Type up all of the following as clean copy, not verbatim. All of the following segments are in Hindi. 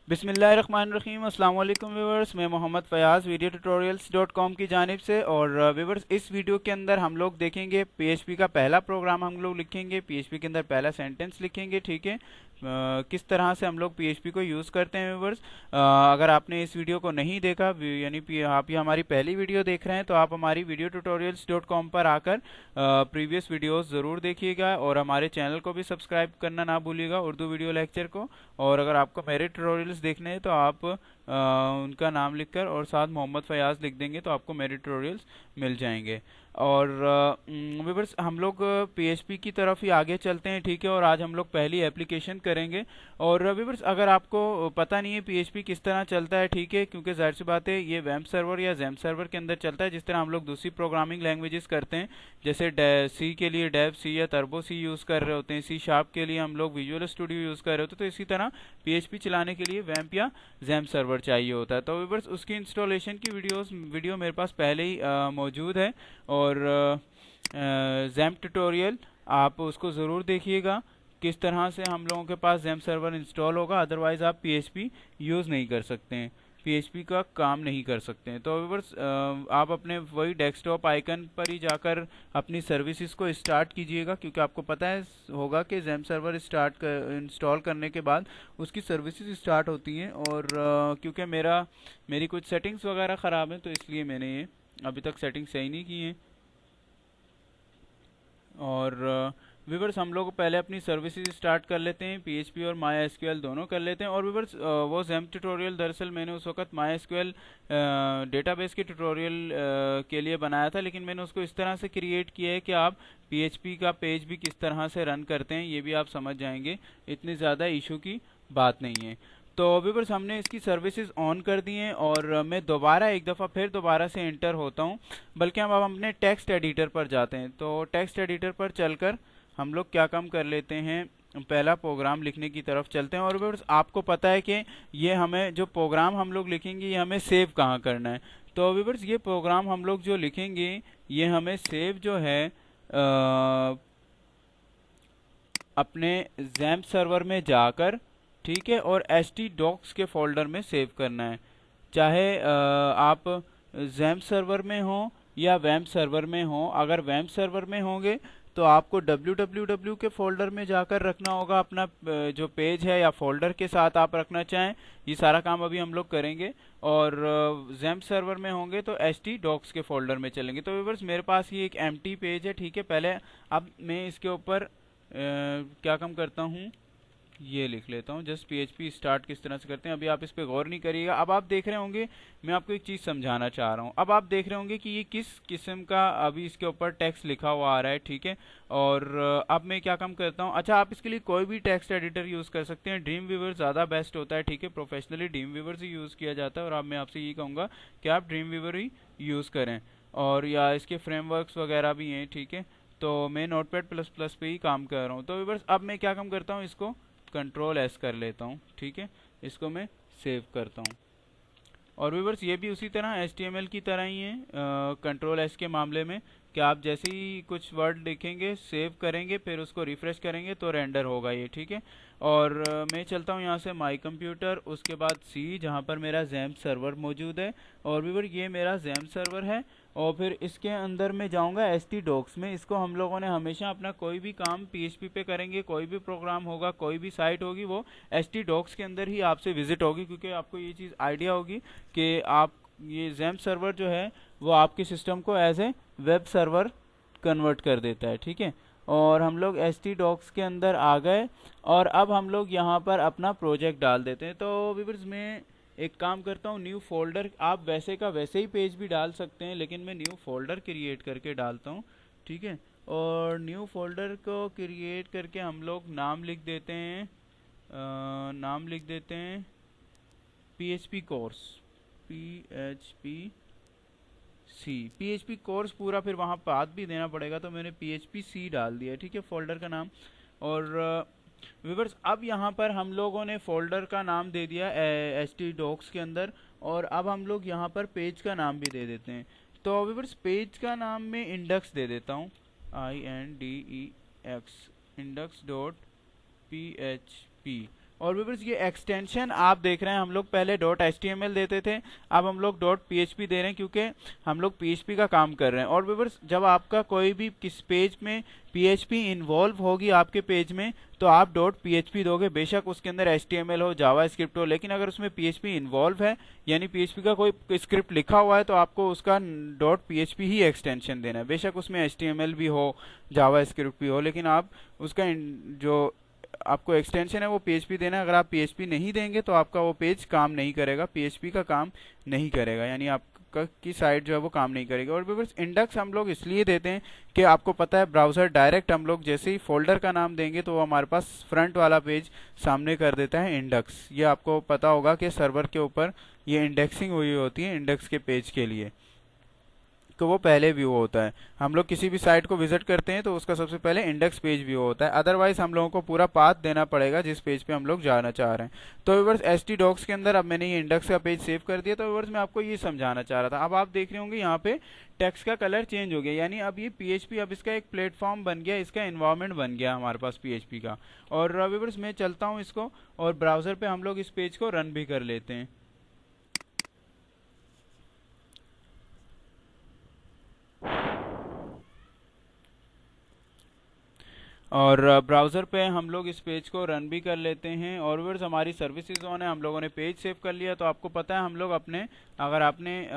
बिस्मिल्लाहिर्रहमानिर्रहीम। अस्सलाम वालेकुम व्यूवर्स, मैं मोहम्मद फ़याज़ वीडियो ट्यूटोरियल्स.com की जानिब से। और व्यूवर्स, इस वीडियो के अंदर हम लोग देखेंगे पीएचपी का पहला प्रोग्राम हम लोग लिखेंगे, पीएचपी के अंदर पहला सेंटेंस लिखेंगे। ठीक है, किस तरह से हम लोग पीएचपी को यूज़ करते हैं व्यूवर्स। अगर आपने इस वीडियो को नहीं देखा, यानी आप ये हमारी पहली वीडियो देख रहे हैं, तो आप हमारी वीडियो ट्यूटोरियल्स.com पर आकर प्रीवियस वीडियोस ज़रूर देखिएगा और हमारे चैनल को भी सब्सक्राइब करना ना भूलिएगा, उर्दू वीडियो लेक्चर को। और अगर आपको मेरे ट्यूटोरियल्स देखने हैं तो आप उनका नाम लिखकर और साथ मोहम्मद फ़याज़ लिख देंगे तो आपको मेरे ट्यूटोरियल्स मिल जाएंगे। और व्यूअर्स, हम लोग पीएचपी की तरफ ही आगे चलते हैं। ठीक है, और आज हम लोग पहली एप्लीकेशन करेंगे। और व्यूअर्स, अगर आपको पता नहीं है पीएचपी किस तरह चलता है, ठीक है, क्योंकि जाहिर सी बात है ये वेब सर्वर या ज़ैम्प सर्वर के अंदर चलता है, जिस तरह हम लोग दूसरी प्रोग्रामिंग लैंग्वेजेस करते हैं, जैसे सी के लिए डेव सी या टर्बो सी यूज़ कर रहे होते हैं, सी शार्प के लिए हम लोग विजुअल स्टूडियो यूज़ कर रहे होते हैं। तो इसी तरह पीएचपी चलाने के लिए वैम्प या ज़ैम्प सर्वर चाहिए होता है। तो व्यूअर्स, उसकी इंस्टॉलेशन की वीडियो मेरे पास पहले ही मौजूद है। और ज़ैम्प ट्यूटोरियल आप उसको ज़रूर देखिएगा, किस तरह से हम लोगों के पास ज़ैम्प सर्वर इंस्टॉल होगा। अदरवाइज़ आप पीएचपी यूज़ नहीं कर सकते हैं, पीएचपी का काम नहीं कर सकते हैं। तो व्यूअर्स, आप अपने वही डेस्कटॉप आइकन पर ही जाकर अपनी सर्विसेज को स्टार्ट कीजिएगा, क्योंकि आपको पता है होगा कि ज़ैम्प सर्वर इंस्टॉल करने के बाद उसकी सर्विसेज स्टार्ट होती हैं। और क्योंकि मेरी कुछ सेटिंग्स वगैरह ख़राब हैं, तो इसलिए मैंने ये अभी तक सेटिंग सही नहीं की है। और व्यूवर्स, हम लोग पहले अपनी सर्विसेज स्टार्ट कर लेते हैं, पीएचपी और माई एसक्यूएल दोनों कर लेते हैं। और व्यूवर्स, वो ज़ैम्प ट्यूटोरियल दरअसल मैंने उस वक्त माई एसक्यूएल डेटाबेस के ट्यूटोरियल के लिए बनाया था, लेकिन मैंने उसको इस तरह से क्रिएट किया है कि आप पीएचपी का पेज भी किस तरह से रन करते हैं ये भी आप समझ जाएंगे, इतनी ज़्यादा इशू की बात नहीं है। तो व्यूवर्स, हमने इसकी सर्विसेज ऑन कर दी हैं और मैं दोबारा एक दफ़ा फिर दोबारा से एंटर होता हूं, बल्कि हम अब अपने टेक्स्ट एडिटर पर जाते हैं। तो टेक्स्ट एडिटर पर चलकर हम लोग क्या काम कर लेते हैं, पहला प्रोग्राम लिखने की तरफ चलते हैं। और व्यूवर्स, आपको पता है कि ये हमें जो प्रोग्राम हम लोग लिखेंगे ये हमें सेव कहाँ करना है। तो व्यूवर्स, ये प्रोग्राम हम लोग जो लिखेंगे ये हमें सेव जो है अपने ज़ैम्प सर्वर में जाकर, ठीक है, और htdocs के फोल्डर में सेव करना है। चाहे आप ज़ैम्प सर्वर में हो या वैम्प सर्वर में हो। अगर वैम्प सर्वर में होंगे तो आपको www के फोल्डर में जाकर रखना होगा अपना जो पेज है, या फोल्डर के साथ आप रखना चाहें, ये सारा काम अभी हम लोग करेंगे। और ज़ैम्प सर्वर में होंगे तो htdocs के फोल्डर में चलेंगे। तो व्यूअर्स, मेरे पास ये एक एम्प्टी पेज है, ठीक है। पहले अब मैं इसके ऊपर क्या काम करता हूँ, ये लिख लेता हूँ, जस्ट पीएचपी स्टार्ट किस तरह से करते हैं। अभी आप इस पे गौर नहीं करिएगा। अब आप देख रहे होंगे, मैं आपको एक चीज़ समझाना चाह रहा हूँ। अब आप देख रहे होंगे कि ये किस किस्म का अभी इसके ऊपर टेक्स्ट लिखा हुआ आ रहा है, ठीक है। और अब मैं क्या काम करता हूँ, अच्छा, आप इसके लिए कोई भी टेक्स्ट एडिटर यूज़ कर सकते हैं, ड्रीम वीवर ज़्यादा बेस्ट होता है, ठीक है। प्रोफेशनली ड्रीम वीवर ही यूज़ किया जाता है, और अब मैं आपसे ये कहूँगा कि आप ड्रीम वीवर ही यूज़ करें। और या इसके फ्रेमवर्क्स वगैरह भी हैं, ठीक है। तो मैं नोटपैड प्लस प्लस पे ही काम कर रहा हूँ। तो व्यूअर्स, अब मैं क्या काम करता हूँ, इसको कंट्रोल एस कर लेता हूँ, ठीक है, इसको मैं सेव करता हूँ। और व्यूअर्स, ये भी उसी तरह HTML की तरह ही है कंट्रोल एस के मामले में, कि आप जैसे ही कुछ वर्ड लिखेंगे, सेव करेंगे, फिर उसको रिफ्रेश करेंगे तो रेंडर होगा ये, ठीक है। और मैं चलता हूँ यहाँ से माई कंप्यूटर, उसके बाद सी, जहाँ पर मेरा ज़ैम्प सर्वर मौजूद है। और व्यूअर, ये मेरा ज़ैम्प सर्वर है। और फिर इसके अंदर मैं जाऊँगा htdocs में। इसको हम लोगों ने हमेशा अपना कोई भी काम पीएचपी पे करेंगे, कोई भी प्रोग्राम होगा, कोई भी साइट होगी, वो htdocs के अंदर ही आपसे विजिट होगी, क्योंकि आपको ये चीज़ आइडिया होगी कि आप ये ज़ैम्प सर्वर जो है वो आपके सिस्टम को as a web server convert कर देता है, ठीक है। और हम लोग htdocs के अंदर आ गए, और अब हम लोग यहाँ पर अपना प्रोजेक्ट डाल देते हैं। तो व्यूअर्स, मैं एक काम करता हूँ, न्यू फोल्डर, आप वैसे का वैसे ही पेज भी डाल सकते हैं, लेकिन मैं न्यू फोल्डर क्रिएट करके डालता हूँ, ठीक है। और न्यू फोल्डर को क्रिएट करके हम लोग नाम लिख देते हैं, नाम लिख देते हैं PHP कोर्स, PHP कोर्स पूरा, फिर वहाँ पाथ भी देना पड़ेगा, तो मैंने PHP डाल दिया, ठीक है, फोल्डर का नाम। और व्यूअर्स, अब यहाँ पर हम लोगों ने फोल्डर का नाम दे दिया htdocs के अंदर, और अब हम लोग यहाँ पर पेज का नाम भी दे देते हैं। तो व्यूअर्स, पेज का नाम मैं इंडेक्स दे देता हूँ, INDEX, index.php, और व्यूअर्स ये एक्सटेंशन आप देख रहे हैं, हम लोग पहले .html देते थे, अब हम लोग .php दे रहे हैं क्योंकि हम लोग PHP का काम कर रहे हैं। और व्यूअर्स जब आपका कोई भी किस पेज में PHP इन्वॉल्व होगी आपके पेज में, तो आप .php दोगे, बेशक उसके अंदर HTML हो, जावास्क्रिप्ट हो, लेकिन अगर उसमें PHP इन्वॉल्व है यानी PHP का कोई स्क्रिप्ट लिखा हुआ है तो आपको उसका .php ही एक्सटेंशन देना है। बेशक उसमें HTML भी हो, जावास्क्रिप्ट भी हो, लेकिन आप उसका जो आपको एक्सटेंशन है वो PHP देना है। अगर आप PHP नहीं देंगे तो आपका वो पेज काम नहीं करेगा, PHP का काम नहीं करेगा, यानी आपका की साइट जो है वो काम नहीं करेगी। और व्यूअर्स इंडेक्स हम लोग इसलिए देते हैं कि आपको पता है ब्राउज़र डायरेक्ट हम लोग जैसे ही फोल्डर का नाम देंगे तो वो हमारे पास फ्रंट वाला पेज सामने कर देता है इंडेक्स। ये आपको पता होगा कि सर्वर के ऊपर ये इंडेक्सिंग हुई होती है इंडेक्स के पेज के लिए, तो वो पहले व्यू होता है। हम लोग किसी भी साइट को विजिट करते हैं तो उसका सबसे पहले इंडेक्स पेज व्यू होता है, अदरवाइज हम लोगों को पूरा पाथ देना पड़ेगा जिस पेज पे हम लोग जाना चाह रहे हैं। तो व्यूअर्स htdocs के अंदर अब मैंने ये इंडेक्स का पेज सेव कर दिया। तो व्यूअर्स मैं आपको ये समझाना चाह रहा था, अब आप देख रहे होंगे यहाँ पे टेक्स्ट का कलर चेंज हो गया, यानी अब ये PHP अब इसका एक प्लेटफॉर्म बन गया, इसका एनवायरनमेंट बन गया हमारे पास PHP का। और व्यूअर्स मैं चलता हूँ इसको और ब्राउजर पे हम लोग इस पेज को रन भी कर लेते हैं। और ब्राउज़र पे हम लोग इस पेज को रन भी कर लेते हैं। और व्यूअर्स हमारी सर्विसेज ऑन है, हम लोगों ने पेज सेव कर लिया। तो आपको पता है हम लोग अपने, अगर आपने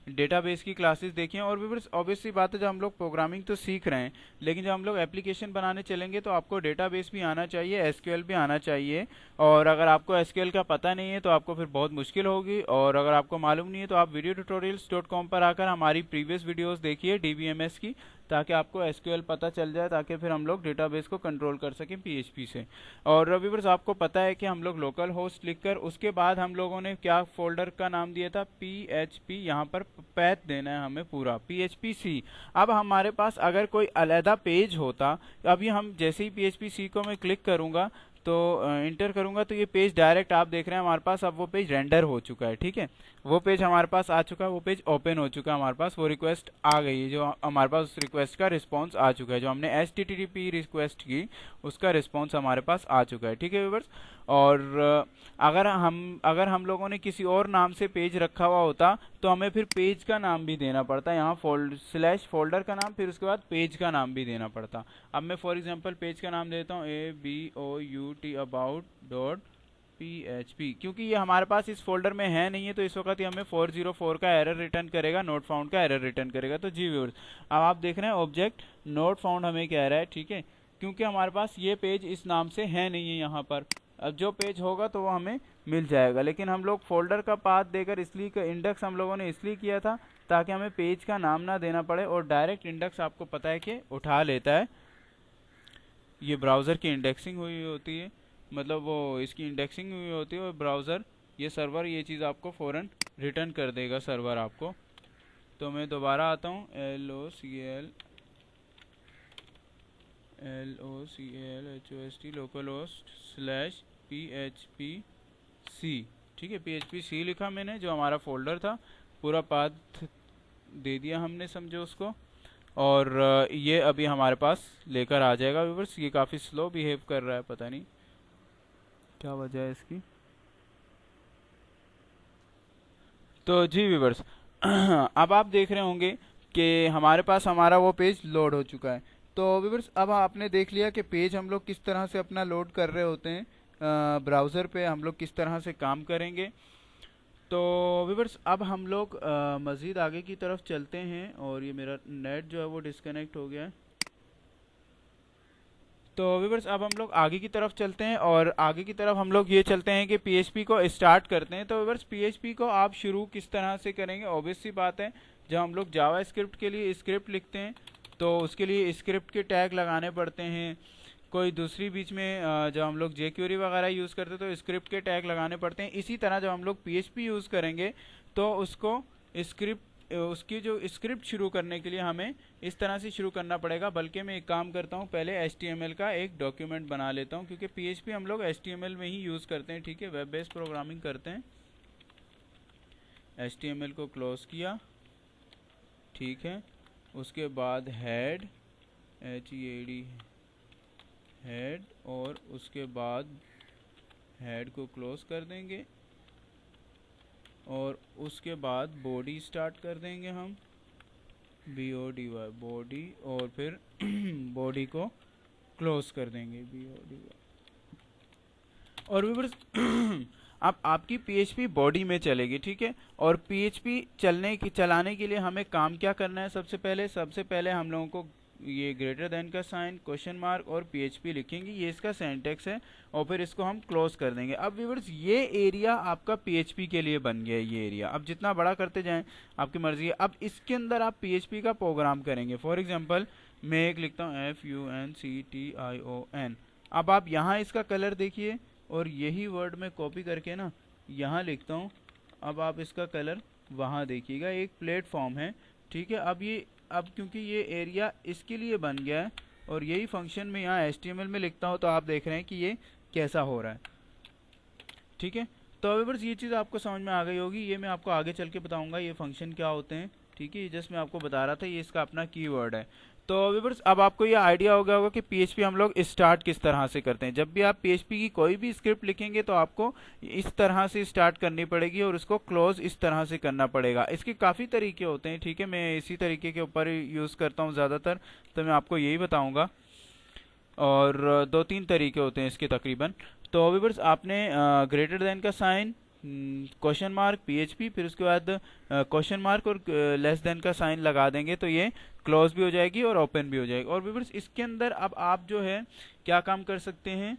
डेटाबेस की क्लासेस देखी हैं, और व्यूअर्स ऑब्वियसली बात है जब हम लोग प्रोग्रामिंग तो सीख रहे हैं, लेकिन जब हम लोग एप्लीकेशन बनाने चलेंगे तो आपको डेटाबेस भी आना चाहिए, एसक्यूएल भी आना चाहिए। और अगर आपको एसक्यूएल का पता नहीं है तो आपको फिर बहुत मुश्किल होगी। और अगर आपको मालूम नहीं है तो आप videotutorials.com पर आकर हमारी प्रीवियस वीडियोस देखिए DBMS की, ताकि आपको एसक्यूएल पता चल जाए, ताकि फिर हम लोग डेटाबेस को कंट्रोल कर सकें PHP से। और व्यूअर्स आपको पता है कि हम लोग लोकल होस्ट लिखकर उसके बाद हम लोगों ने क्या फोल्डर का नाम दिया था, PHP, यहाँ पर पैथ देना है हमें पूरा PHP-C। अब हमारे पास अगर कोई अलहदा पेज होता, अभी हम जैसे ही PHP-C को मैं क्लिक करूँगा तो इंटर करूंगा तो ये पेज डायरेक्ट आप देख रहे हैं हमारे पास अब वो पेज रेंडर हो चुका है। ठीक है, वो पेज हमारे पास आ चुका है, वो पेज ओपन हो चुका है हमारे पास, वो रिक्वेस्ट आ गई है, जो हमारे पास उस रिक्वेस्ट का रिस्पांस आ चुका है, जो हमने HTTP रिक्वेस्ट की उसका रिस्पांस हमारे पास आ चुका है। ठीक है व्यूअर्स, और अगर हम लोगों ने किसी और नाम से पेज रखा हुआ होता तो हमें फिर पेज का नाम भी देना पड़ता, यहाँ फोल्डर का नाम, फिर उसके बाद पेज का नाम भी देना पड़ता। अब मैं फॉर एग्जांपल पेज का नाम देता हूँ ABOUT about.php, क्योंकि ये हमारे पास इस फोल्डर में है नहीं है तो इस वक्त ये हमें 404 का एरर रिटर्न करेगा, नोट फाउंड का एरर रिटर्न करेगा। तो जी व्यूअर्स अब आप देख रहे हैं ऑब्जेक्ट नोट फाउंड हमें कह रहा है। ठीक है, क्योंकि हमारे पास ये पेज इस नाम से है नहीं है यहाँ पर, अब जो पेज होगा तो वो हमें मिल जाएगा। लेकिन हम लोग फोल्डर का पाथ देकर इसलिए इंडेक्स हम लोगों ने इसलिए किया था ताकि हमें पेज का नाम ना देना पड़े, और डायरेक्ट इंडेक्स आपको पता है कि उठा लेता है। ये ब्राउज़र की इंडेक्सिंग हुई होती है, मतलब वो इसकी इंडेक्सिंग हुई होती है, और ब्राउज़र ये सर्वर ये चीज़ आपको फ़ौरन रिटर्न कर देगा सर्वर आपको। तो मैं दोबारा आता हूँ, LOCALHOST localhost/PHP-C। ठीक है, PHP-C लिखा मैंने, जो हमारा फोल्डर था, पूरा पाथ दे दिया हमने, समझो उसको। और ये अभी हमारे पास लेकर आ जाएगा व्यूअर्स। ये काफ़ी स्लो बिहेव कर रहा है, पता नहीं क्या वजह है इसकी। तो जी व्यूअर्स अब आप देख रहे होंगे कि हमारे पास हमारा वो पेज लोड हो चुका है। तो व्यूअर्स अब आपने देख लिया कि पेज हम लोग किस तरह से अपना लोड कर रहे होते हैं, ब्राउज़र पे हम लोग किस तरह से काम करेंगे। तो व्यूअर्स अब हम लोग मज़ीद आगे की तरफ चलते हैं, और ये मेरा नेट जो है वो डिस्कनेक्ट हो गया है। तो व्यूअर्स अब हम लोग आगे की तरफ चलते हैं, और आगे की तरफ हम लोग ये चलते हैं कि PHP को स्टार्ट करते हैं। तो व्यूअर्स PHP को आप शुरू किस तरह से करेंगे, ऑब्वियस सी बात है, जब हम लोग जावा स्क्रिप्ट के लिए स्क्रिप्ट लिखते हैं तो उसके लिए स्क्रिप्ट के टैग लगाने पड़ते हैं। कोई दूसरी बीच में जब हम लोग jQuery वगैरह यूज़ करते हैं तो स्क्रिप्ट के टैग लगाने पड़ते हैं। इसी तरह जब हम लोग PHP यूज़ करेंगे तो उसको उसकी जो स्क्रिप्ट शुरू करने के लिए हमें इस तरह से शुरू करना पड़ेगा। बल्कि मैं एक काम करता हूँ, पहले HTML का एक डॉक्यूमेंट बना लेता हूँ, क्योंकि PHP हम लोग HTML में ही यूज़ करते हैं। ठीक है, वेब बेस्ड प्रोग्रामिंग करते हैं। HTML को क्लोज किया, ठीक है, उसके बाद हेड HEAD हेड, और उसके बाद हेड को क्लोज कर देंगे और उसके बाद बॉडी स्टार्ट कर देंगे हम, BODY बॉडी, और फिर बॉडी को क्लोज कर देंगे, BODY। और व्यूअर्स अब आपकी PHP बॉडी में चलेगी, ठीक है। और PHP चलाने के लिए हमें काम क्या करना है, सबसे पहले हम लोगों को ये ग्रेटर देन का साइन, क्वेश्चन मार्क और PHP लिखेंगे, ये इसका सिंटैक्स है, और फिर इसको हम क्लोज कर देंगे। अब व्यूअर्स ये एरिया आपका PHP के लिए बन गया है, ये एरिया अब जितना बड़ा करते जाएं आपकी मर्जी है। अब इसके अंदर आप PHP का प्रोग्राम करेंगे। फॉर एग्जांपल मैं एक लिखता हूँ FUNCTION। अब आप यहाँ इसका कलर देखिए, और यही वर्ड में कॉपी करके ना यहाँ लिखता हूँ। अब आप इसका कलर वहाँ देखिएगा, एक प्लेटफॉर्म है, ठीक है। अब क्योंकि ये एरिया इसके लिए बन गया है, और यही फंक्शन में यहाँ HTML में लिखता हूँ, तो आप देख रहे हैं कि ये कैसा हो रहा है, ठीक है। तो व्यूअर्स ये चीज़ आपको समझ में आ गई होगी, ये मैं आपको आगे चल के बताऊँगा ये फंक्शन क्या होते हैं, ठीक है। ये जस्ट मैं आपको बता रहा था, ये इसका अपना कीवर्ड है। तो व्यूअर्स अब आपको ये आइडिया हो गया होगा कि PHP हम लोग स्टार्ट किस तरह से करते हैं। जब भी आप PHP की कोई भी स्क्रिप्ट लिखेंगे तो आपको इस तरह से स्टार्ट करनी पड़ेगी, और उसको क्लोज इस तरह से करना पड़ेगा। इसके काफ़ी तरीके होते हैं, ठीक है। मैं इसी तरीके के ऊपर यूज़ करता हूँ ज़्यादातर, तो मैं आपको यही बताऊँगा। और 2-3 तरीके होते हैं इसके तकरीबन। तो व्यूअर्स आपने ग्रेटर देन का साइन, क्वेश्चन मार्क, PHP, फिर उसके बाद क्वेश्चन मार्क और लेस देन का साइन लगा देंगे, तो ये क्लोज भी हो जाएगी और ओपन भी हो जाएगी। और व्यूअर्स इसके अंदर अब आप जो है क्या काम कर सकते हैं,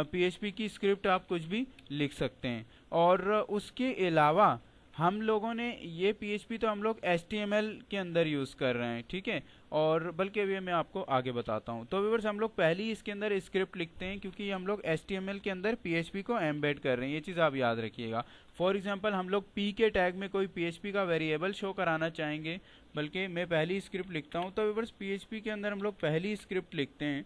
PHP की स्क्रिप्ट आप कुछ भी लिख सकते हैं। और उसके अलावा हम लोगों ने ये PHP तो हम लोग HTML के अंदर यूज़ कर रहे हैं, ठीक है। और बल्कि अभी मैं आपको आगे बताता हूँ। तो व्यूअर्स हम लोग पहले ही इसके अंदर स्क्रिप्ट लिखते हैं, क्योंकि हम लोग HTML के अंदर PHP को एम्बेड कर रहे हैं, ये चीज़ आप याद रखिएगा। फॉर एग्जांपल हम लोग P के टैग में कोई PHP का वेरिएबल शो कराना चाहेंगे, बल्कि मैं पहली स्क्रिप्ट लिखता हूँ। तो व्यूअर्स PHP के अंदर हम लोग पहली स्क्रिप्ट लिखते हैं।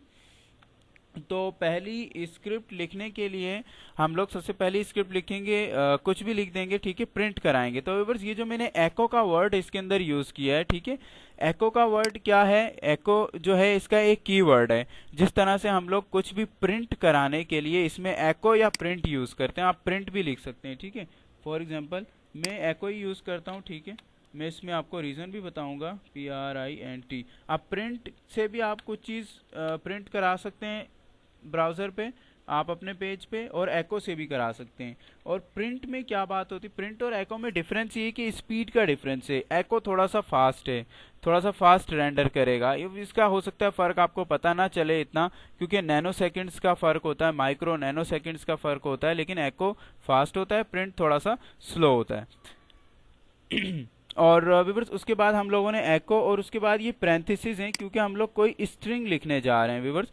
तो पहली स्क्रिप्ट लिखने के लिए हम लोग सबसे पहली स्क्रिप्ट लिखेंगे, कुछ भी लिख देंगे, ठीक है, प्रिंट कराएंगे। तो व्यूअर्स ये जो मैंने एको का वर्ड इसके अंदर यूज़ किया है, ठीक है। एको का वर्ड क्या है, एको जो है इसका एक कीवर्ड है। जिस तरह से हम लोग कुछ भी प्रिंट कराने के लिए इसमें एको या प्रिंट यूज़ करते हैं, आप प्रिंट भी लिख सकते हैं, ठीक है। फॉर एग्जाम्पल मैं एको ही यूज़ करता हूँ, ठीक है। मैं इसमें आपको रीज़न भी बताऊंगा, PRINT। आप प्रिंट से भी आप कुछ चीज़ प्रिंट करा सकते हैं ब्राउज़र पे, आप अपने पेज पे, और एको से भी करा सकते हैं। और प्रिंट में क्या बात होती है, प्रिंट और एको में डिफरेंस ये है कि स्पीड का डिफरेंस है। एको थोड़ा सा फास्ट है, थोड़ा सा फास्ट रेंडर करेगा। इसका हो सकता है फ़र्क आपको पता ना चले इतना, क्योंकि नैनो सेकेंड्स का फ़र्क होता है, माइक्रो नैनो सेकेंड्स का फ़र्क होता है। लेकिन एको फास्ट होता है, प्रिंट थोड़ा सा स्लो होता है। और व्यूअर्स उसके बाद हम लोगों ने एको, और उसके बाद ये पैरेंथेसिस हैं, क्योंकि हम लोग कोई स्ट्रिंग लिखने जा रहे हैं व्यूअर्स।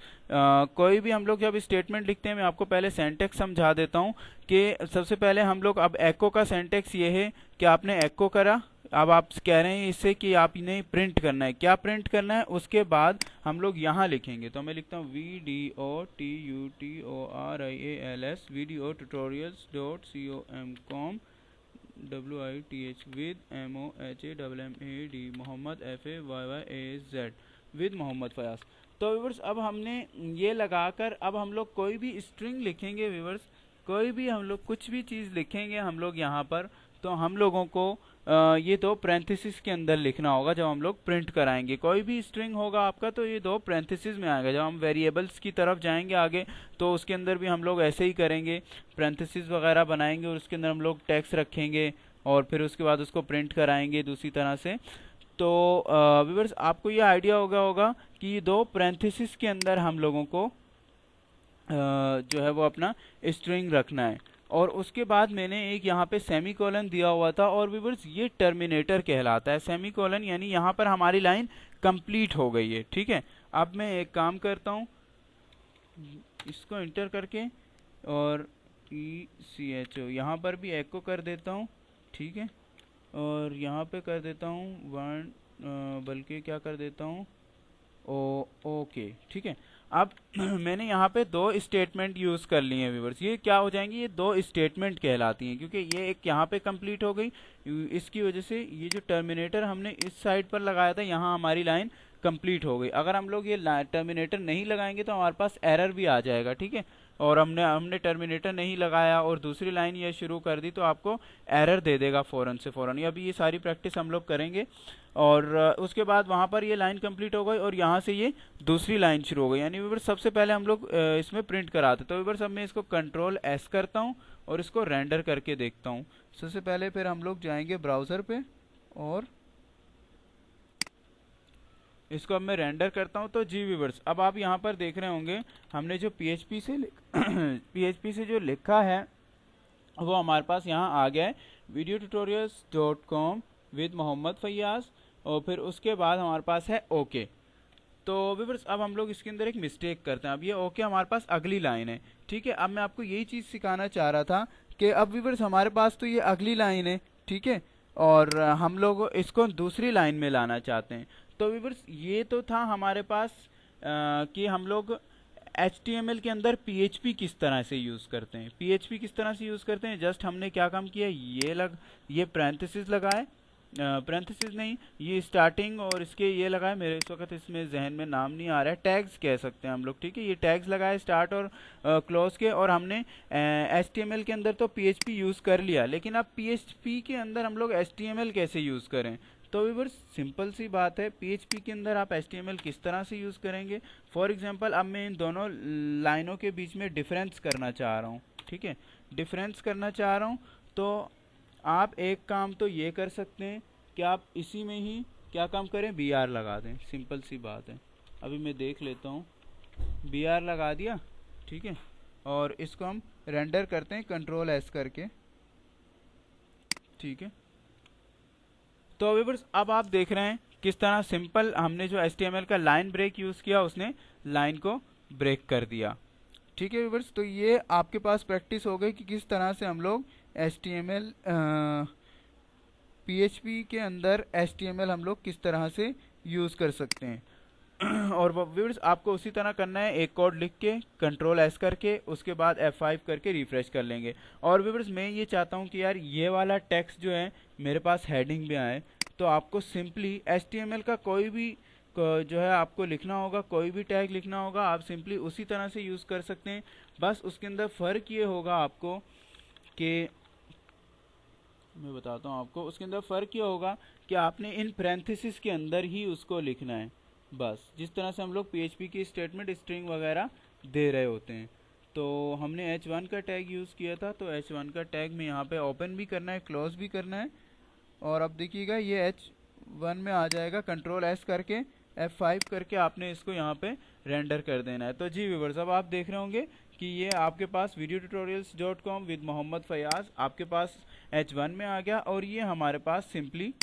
कोई भी हम लोग जब स्टेटमेंट लिखते हैं, मैं आपको पहले सिंटैक्स समझा देता हूँ कि सबसे पहले हम लोग, अब एको का सिंटैक्स ये है कि आपने एको करा, अब आप कह रहे हैं इससे कि आप इन्हें प्रिंट करना है, क्या प्रिंट करना है, उसके बाद हम लोग यहाँ लिखेंगे। तो मैं लिखता हूँ VDOTUTORIALS video tutorials.com WITH with MOHAMMAD Mohammad FAYYAZ with Mohammad Fayyaz. तो व्यूवर्स अब हमने ये लगाकर अब हम लोग कोई भी स्ट्रिंग लिखेंगे व्यूवर्स, कोई भी हम लोग कुछ भी चीज़ लिखेंगे हम लोग यहाँ पर, तो हम लोगों को ये दो पैरेंथेसिस के अंदर लिखना होगा। जब हम लोग प्रिंट कराएंगे कोई भी स्ट्रिंग होगा आपका, तो ये दो पैरेंथेसिस में आएगा। जब हम वेरिएबल्स की तरफ जाएंगे आगे, तो उसके अंदर भी हम लोग ऐसे ही करेंगे, पैरेंथेसिस वगैरह बनाएंगे, और उसके अंदर हम लोग टेक्स्ट रखेंगे, और फिर उसके बाद उसको प्रिंट कराएंगे दूसरी तरह से। तो व्यूअर्स आपको ये आइडिया होगा कि ये दो पैरेंथेसिस के अंदर हम लोगों को जो है वो अपना स्ट्रिंग रखना है। और उसके बाद मैंने एक यहाँ पे सेमीकोलन दिया हुआ था, और व्यूअर्स ये टर्मिनेटर कहलाता है। सेमीकोलन यानी यहाँ पर हमारी लाइन कंप्लीट हो गई है, ठीक है। अब मैं एक काम करता हूँ, इसको इंटर करके और ECHO यहाँ पर भी एको कर देता हूँ, ठीक है। और यहाँ पे कर देता हूँ बल्कि क्या कर देता हूँ, ओके, ठीक है। अब मैंने यहाँ पे दो स्टेटमेंट यूज़ कर लिए हैं व्यूअर्स। ये क्या हो जाएंगी, ये दो स्टेटमेंट कहलाती हैं, क्योंकि ये एक यहाँ पे कंप्लीट हो गई, इसकी वजह से ये जो टर्मिनेटर हमने इस साइड पर लगाया था, यहाँ हमारी लाइन कंप्लीट हो गई। अगर हम लोग ये टर्मिनेटर नहीं लगाएंगे तो हमारे पास एरर भी आ जाएगा, ठीक है। और हमने टर्मिनेटर नहीं लगाया और दूसरी लाइन ये शुरू कर दी तो आपको एरर दे देगा फ़ौरन से फ़ौरन। अभी ये सारी प्रैक्टिस हम लोग करेंगे और उसके बाद वहाँ पर ये लाइन कंप्लीट हो गई और यहाँ से ये दूसरी लाइन शुरू हो गई। यानी व्यूअर्स सबसे पहले हम लोग इसमें प्रिंट कराते। तो व्यूअर्स अब मैं इसको कंट्रोल एस करता हूँ और इसको रेंडर करके देखता हूँ। सबसे पहले फिर हम लोग जाएंगे ब्राउज़र पे और इसको अब मैं रेंडर करता हूँ। तो जी व्यूअर्स अब आप यहाँ पर देख रहे होंगे हमने जो PHP से PHP से जो लिखा है वो हमारे पास यहाँ आ गया है videotutorials.com विद मोहम्मद फैयाज और फिर उसके बाद हमारे पास है ओके। तो व्यूअर्स अब हम लोग इसके अंदर एक मिस्टेक करते हैं। अब ये ओके हमारे पास अगली लाइन है, ठीक है। अब मैं आपको यही चीज़ सिखाना चाह रहा था कि अब व्यूअर्स हमारे पास तो ये अगली लाइन है, ठीक है, और हम लोग इसको दूसरी लाइन में लाना चाहते हैं। तो व्यूअर्स ये तो था हमारे पास कि हम लोग HTML के अंदर PHP किस तरह से यूज़ करते हैं। PHP किस तरह से यूज़ करते हैं, जस्ट हमने क्या काम किया, ये पैरेंथेसिस लगाए, पैरेंथेसिस नहीं, ये स्टार्टिंग और इसके ये लगाए, मेरे इस वक्त इसमें जहन में नाम नहीं आ रहा है, टैग्स कह सकते हैं हम लोग, ठीक है। ये टैग्स लगाए स्टार्ट और क्लोज के, और हमने HTML के अंदर तो PHP यूज़ कर लिया, लेकिन अब PHP के अंदर हम लोग HTML कैसे यूज़ करें। तो व्यूअर्स सिंपल सी बात है, PHP के अंदर आप HTML किस तरह से यूज़ करेंगे। फॉर एग्जांपल अब मैं इन दोनों लाइनों के बीच में डिफरेंस करना चाह रहा हूँ, ठीक है, डिफरेंस करना चाह रहा हूँ। तो आप एक काम तो ये कर सकते हैं कि आप इसी में ही क्या काम करें, BR लगा दें, सिंपल सी बात है। अभी मैं देख लेता हूँ, BR लगा दिया, ठीक है, और इसको हम रेंडर करते हैं कंट्रोल एस करके, ठीक है। तो व्यूअर्स अब आप देख रहे हैं किस तरह सिंपल हमने जो HTML का लाइन ब्रेक यूज़ किया उसने लाइन को ब्रेक कर दिया, ठीक है व्यूअर्स। तो ये आपके पास प्रैक्टिस हो गई कि किस तरह से हम लोग HTML PHP के अंदर HTML हम लोग किस तरह से यूज़ कर सकते हैं। और व्यूअर्स आपको उसी तरह करना है, एक कोड लिख के कंट्रोल एस करके उसके बाद F5 करके रिफ्रेश कर लेंगे। और व्यूअर्स मैं ये चाहता हूँ कि यार ये वाला टेक्स्ट जो है मेरे पास हेडिंग में आए, तो आपको सिंपली HTML का कोई भी जो है आपको लिखना होगा, कोई भी टैग लिखना होगा, आप सिंपली उसी तरह से यूज़ कर सकते हैं। बस उसके अंदर फ़र्क ये होगा आपको कि मैं बताता हूँ आपको, उसके अंदर फ़र्क ये होगा कि आपने इन पैरेंथेसिस के अंदर ही उसको लिखना है, बस जिस तरह से हम लोग PHP की स्टेटमेंट स्ट्रिंग वगैरह दे रहे होते हैं। तो हमने H1 का टैग यूज़ किया था, तो H1 का टैग में यहाँ पे ओपन भी करना है, क्लोज भी करना है। और अब देखिएगा ये H1 में आ जाएगा, कंट्रोल एस करके F5 करके आपने इसको यहाँ पे रेंडर कर देना है। तो जी व्यूअर्स अब आप देख रहे होंगे कि ये आपके पास videotutorials.com विद मोहम्मद फयाज आपके पास H1 में आ गया, और ये हमारे पास सिंपली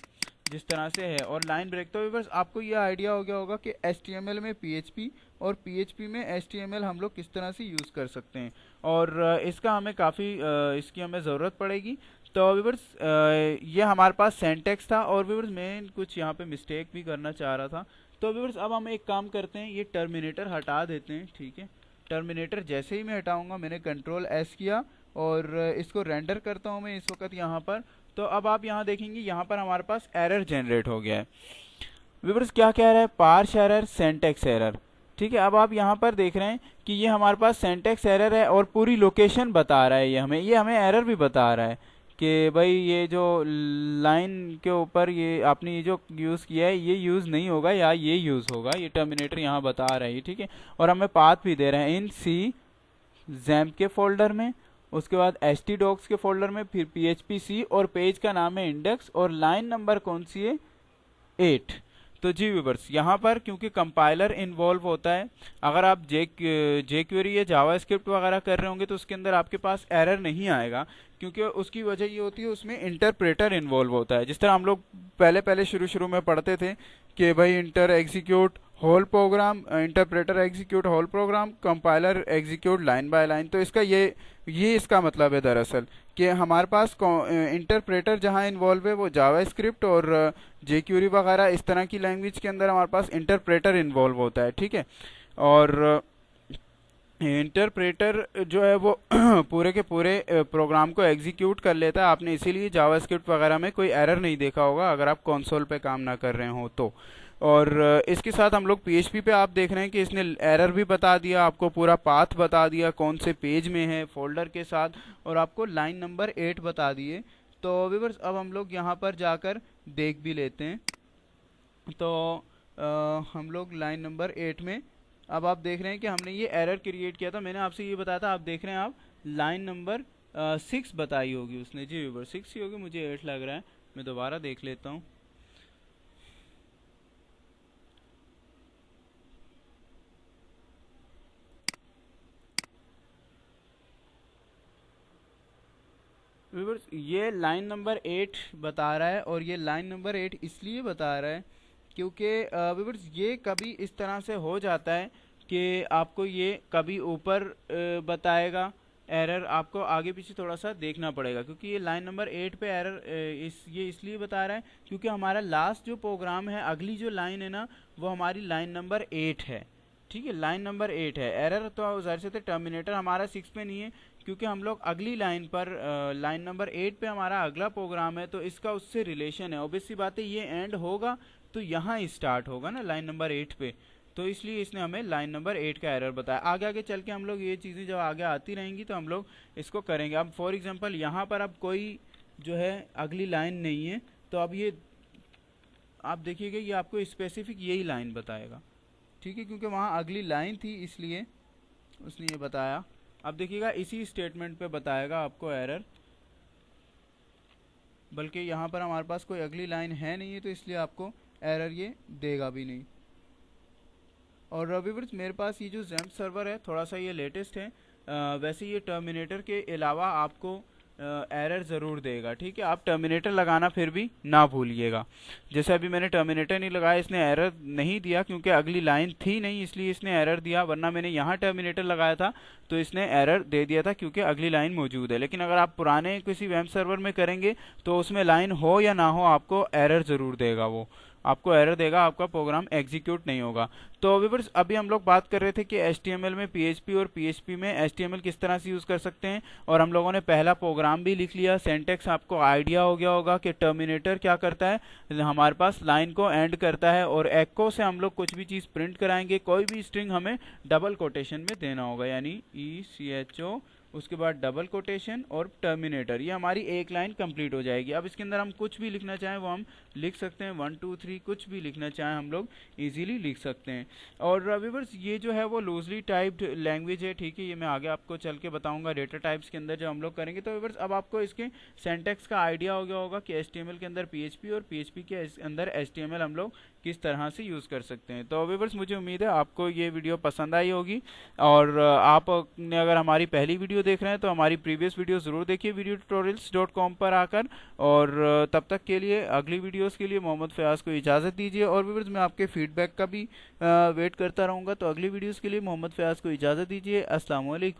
जिस तरह से है। और लाइन ब्रेक, तो व्यूअर्स आपको ये आइडिया हो गया होगा कि HTML में PHP और PHP में HTML हम लोग किस तरह से यूज़ कर सकते हैं, और इसका हमें काफ़ी इसकी हमें ज़रूरत पड़ेगी। तो व्यूअर्स ये हमारे पास सेंटेक्स था, और व्यूअर्स मैं कुछ यहाँ पे मिस्टेक भी करना चाह रहा था। तो व्यूअर्स अब हम एक काम करते हैं, ये टर्मिनेटर हटा देते हैं, ठीक है। टर्मिनेटर जैसे ही मैं हटाऊंगा, मैंने कंट्रोल एस किया और इसको रेंडर करता हूँ मैं इस वक्त यहाँ पर। तो अब आप यहाँ देखेंगे यहाँ पर हमारे पास एरर जनरेट हो गया है। व्यूअर्स क्या कह रहा है, पार्स एरर, सिंटैक्स एरर, ठीक है। अब आप यहाँ पर देख रहे हैं कि ये हमारे पास सिंटैक्स एरर है और पूरी लोकेशन बता रहा है, ये हमें एरर भी बता रहा है कि भाई ये जो लाइन के ऊपर ये आपने ये जो यूज़ किया है ये यूज़ नहीं होगा या ये यूज़ होगा, ये टर्मिनेटर यहाँ बता रहा है, ठीक है। और हमें पाथ भी दे रहे हैं इन C XAMPP के फोल्डर में, उसके बाद htdocs के फोल्डर में, फिर PHP और पेज का नाम है इंडेक्स, और लाइन नंबर कौन सी है, 8। तो जी व्यूअर्स यहाँ पर क्योंकि कंपाइलर इन्वॉल्व होता है, अगर आप jQuery या जावास्क्रिप्ट वगैरह कर रहे होंगे तो उसके अंदर आपके पास एरर नहीं आएगा, क्योंकि उसकी वजह ये होती है उसमें इंटरप्रेटर इन्वॉल्व होता है। जिस तरह हम लोग पहले शुरू में पढ़ते थे कि भाई execute whole program, interpreter execute whole program, compiler execute line by line. तो इसका ये इसका मतलब है दरअसल कि हमारे पास इंटरप्रेटर जहाँ इन्वॉल्व है वो जावास्क्रिप्ट और jQuery वगैरह इस तरह की लैंग्वेज के अंदर हमारे पास इंटरप्रेटर इन्वॉल्व होता है, ठीक है। और इंटरप्रेटर जो है वो पूरे के पूरे प्रोग्राम को एग्जीक्यूट कर लेता है। आपने इसीलिए जावास्क्रिप्ट वगैरह में कोई एरर नहीं देखा होगा अगर आप कंसोल पे काम ना कर रहे हो तो। और इसके साथ हम लोग PHP पे आप देख रहे हैं कि इसने एरर भी बता दिया, आपको पूरा पाथ बता दिया कौन से पेज में है फोल्डर के साथ, और आपको लाइन नंबर 8 बता दिए। तो व्यूअर्स अब हम लोग यहाँ पर जाकर देख भी लेते हैं। तो हम लोग लाइन नंबर 8 में अब आप देख रहे हैं कि हमने ये एरर क्रिएट किया था। मैंने आपसे ये बताया था, आप देख रहे हैं आप लाइन नंबर 6 बताई होगी उसने। जी व्यूअर्स 6 ही होगी, मुझे 8 लग रहा है। मैं दोबारा देख लेता हूँ। व्यूअर्स ये लाइन नंबर 8 बता रहा है, और ये लाइन नंबर 8 इसलिए बता रहा है क्योंकि व्यूअर्स ये कभी इस तरह से हो जाता है कि आपको ये कभी ऊपर बताएगा एरर, आपको आगे पीछे थोड़ा सा देखना पड़ेगा, क्योंकि ये लाइन नंबर 8 पे एरर ये इसलिए बता रहा है क्योंकि हमारा लास्ट जो प्रोग्राम है, अगली जो लाइन है ना, वो हमारी लाइन नंबर 8 है। ठीक है, लाइन नंबर 8 है। एरर तो जाहिर से टर्मिनेटर हमारा 6 पे नहीं है, क्योंकि हम लोग अगली लाइन पर लाइन नंबर 8 पे हमारा अगला प्रोग्राम है, तो इसका उससे रिलेशन है। ऑब्वियस सी बात है, ये एंड होगा तो यहाँ स्टार्ट होगा ना लाइन नंबर 8 पे, तो इसलिए इसने हमें लाइन नंबर 8 का एरर बताया। आगे आगे चल के हम लोग ये चीज़ें जब आगे आती रहेंगी तो हम लोग इसको करेंगे। अब फॉर एग्जांपल यहाँ पर अब कोई जो है अगली लाइन नहीं है, तो अब ये आप देखिएगा ये आपको स्पेसिफिक यही लाइन बताएगा। ठीक है, क्योंकि वहाँ अगली लाइन थी इसलिए उसने ये बताया। अब देखिएगा इसी स्टेटमेंट पे बताएगा आपको एरर, बल्कि यहाँ पर हमारे पास कोई अगली लाइन है नहीं है, तो इसलिए आपको एरर ये देगा भी नहीं। और व्यूअर्स मेरे पास ये जो ज़ैम्प सर्वर है थोड़ा सा ये लेटेस्ट है। वैसे ये टर्मिनेटर के अलावा आपको एरर ज़रूर देगा। ठीक है, आप टर्मिनेटर लगाना फिर भी ना भूलिएगा। जैसे अभी मैंने टर्मिनेटर नहीं लगाया, इसने एरर नहीं दिया क्योंकि अगली लाइन थी नहीं, इसलिए इसने एरर दिया, वरना मैंने यहाँ टर्मिनेटर लगाया था तो इसने एरर दे दिया था क्योंकि अगली लाइन मौजूद है। लेकिन अगर आप पुराने किसी वेब सर्वर में करेंगे तो उसमें लाइन हो या ना हो आपको एरर ज़रूर देगा, वो आपको एरर देगा, आपका प्रोग्राम एग्जीक्यूट नहीं होगा। तो व्यूअर्स अभी हम लोग बात कर रहे थे कि HTML में PHP और PHP में HTML किस तरह से यूज़ कर सकते हैं, और हम लोगों ने पहला प्रोग्राम भी लिख लिया। सिंटैक्स आपको आइडिया हो गया होगा कि टर्मिनेटर क्या करता है, हमारे पास लाइन को एंड करता है, और एको से हम लोग कुछ भी चीज़ प्रिंट कराएंगे, कोई भी स्ट्रिंग हमें डबल कोटेशन में देना होगा, यानी ECHO उसके बाद डबल कोटेशन और टर्मिनेटर, ये हमारी एक लाइन कंप्लीट हो जाएगी। अब इसके अंदर हम कुछ भी लिखना चाहें वो हम लिख सकते हैं, 1 2 3 कुछ भी लिखना चाहें हम लोग इजीली लिख सकते हैं। और व्यूअर्स ये जो है वो लूजली टाइप्ड लैंग्वेज है। ठीक है, ये मैं आगे आपको चल के बताऊंगा डेटा टाइप्स के अंदर जब हम लोग करेंगे। तो व्यूअर्स अब आपको इसके सिंटैक्स का आइडिया हो गया होगा कि HTML के अंदर PHP और PHP के अंदर HTML हम लोग किस तरह से यूज़ कर सकते हैं। तो व्यूअर्स मुझे उम्मीद है आपको ये वीडियो पसंद आई होगी, और आपने अगर हमारी पहली वीडियो देख रहे हैं तो हमारी प्रीवियस वीडियो ज़रूर देखिए videotutorials.com पर आकर। और तब तक के लिए अगली वीडियोस के लिए मोहम्मद फयाज़ को इजाज़त दीजिए। और व्यूअर्स मैं आपके फीडबैक का भी वेट करता रहूँगा। तो अगली वीडियोस के लिए मोहम्मद फयाज़ को इजाज़त दीजिए। अस्सलाम वालेकुम।